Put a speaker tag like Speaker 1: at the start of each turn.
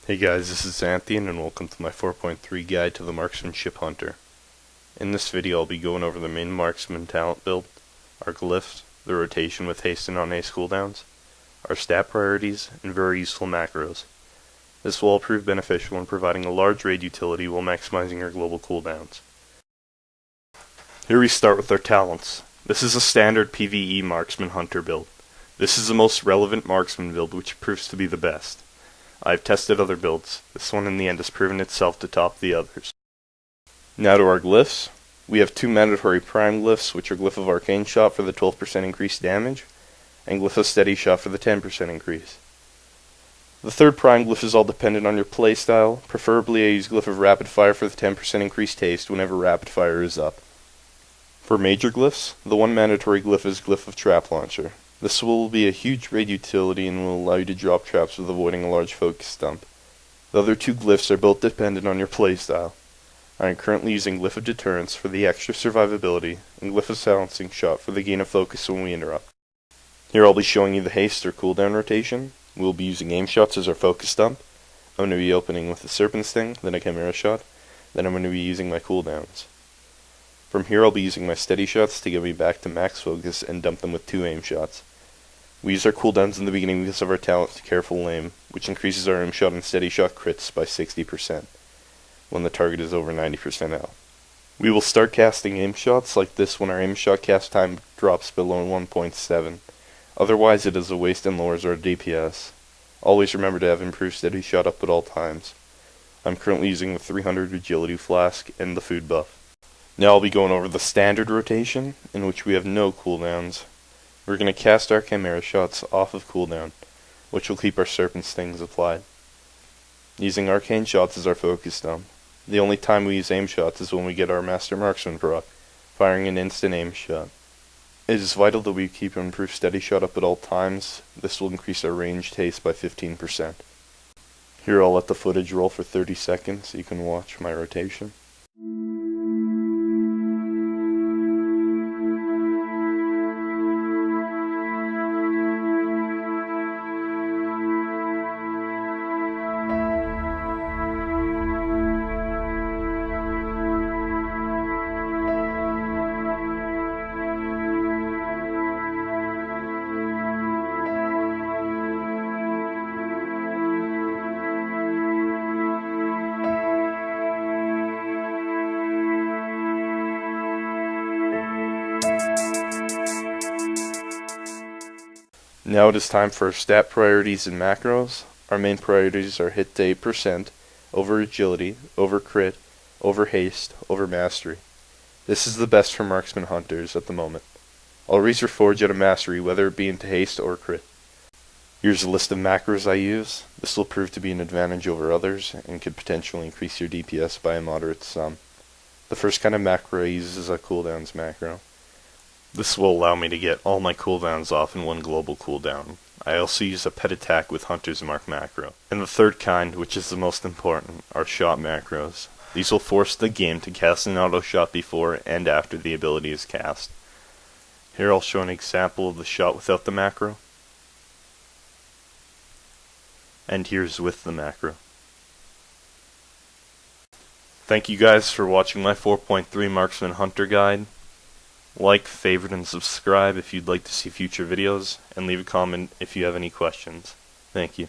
Speaker 1: Hey guys, this is Zantheon and welcome to my 4.3 guide to the Marksmanship Hunter. In this video I'll be going over the main Marksman talent build, our glyphs, the rotation with haste and on-haste cooldowns, our stat priorities, and very useful macros. This will all prove beneficial in providing a large raid utility while maximizing our global cooldowns. Here we start with our talents. This is a standard PvE Marksman Hunter build. This is the most relevant Marksman build which proves to be the best. I've tested other builds. This one in the end has proven itself to top the others. Now to our glyphs. We have two mandatory prime glyphs, which are Glyph of Arcane Shot for the 12% increased damage, and Glyph of Steady Shot for the 10% increase. The third prime glyph is all dependent on your playstyle. Preferably I use Glyph of Rapid Fire for the 10% increased haste whenever Rapid Fire is up. For major glyphs, the one mandatory glyph is Glyph of Trap Launcher. This will be a huge raid utility and will allow you to drop traps with avoiding a large focus dump. The other two glyphs are both dependent on your playstyle. I am currently using Glyph of Deterrence for the extra survivability and Glyph of Silencing Shot for the gain of focus when we interrupt. Here I'll be showing you the haste or cooldown rotation. We will be using aim shots as our focus dump. I'm going to be opening with a Serpent Sting, then a Chimera Shot, then I'm going to be using my cooldowns. From here I'll be using my steady shots to get me back to max focus and dump them with two aim shots. We use our cooldowns in the beginning because of our talent to Careful Aim, which increases our aim shot and steady shot crits by 60% when the target is over 90% out. We will start casting aim shots like this when our aim shot cast time drops below 1.7. Otherwise it is a waste and lowers our DPS. Always remember to have improved steady shot up at all times. I'm currently using the 300 agility flask and the food buff. Now I'll be going over the standard rotation, in which we have no cooldowns. We're going to cast our Chimera Shots off of cooldown, which will keep our Serpent Stings applied. Using Arcane Shots as our focus dump. The only time we use aim shots is when we get our Master Marksman proc, firing an instant aim shot. It is vital that we keep an improved steady shot up at all times. This will increase our ranged haste by 15%. Here I'll let the footage roll for 30 seconds so you can watch my rotation. Now it is time for our stat priorities and macros. Our main priorities are hit to 8%, over agility, over crit, over haste, over mastery. This is the best for marksman hunters at the moment. Always reforge out of mastery, whether it be into haste or crit. Here's a list of macros I use. This will prove to be an advantage over others and could potentially increase your DPS by a moderate sum. The first kind of macro I use is a cooldowns macro. This will allow me to get all my cooldowns off in one global cooldown. I also use a pet attack with Hunter's Mark macro. And the third kind, which is the most important, are shot macros. These will force the game to cast an auto shot before and after the ability is cast. Here I'll show an example of the shot without the macro. And here's with the macro. Thank you guys for watching my 4.3 Marksman Hunter guide. Like, favorite, and subscribe if you'd like to see future videos, and leave a comment if you have any questions. Thank you.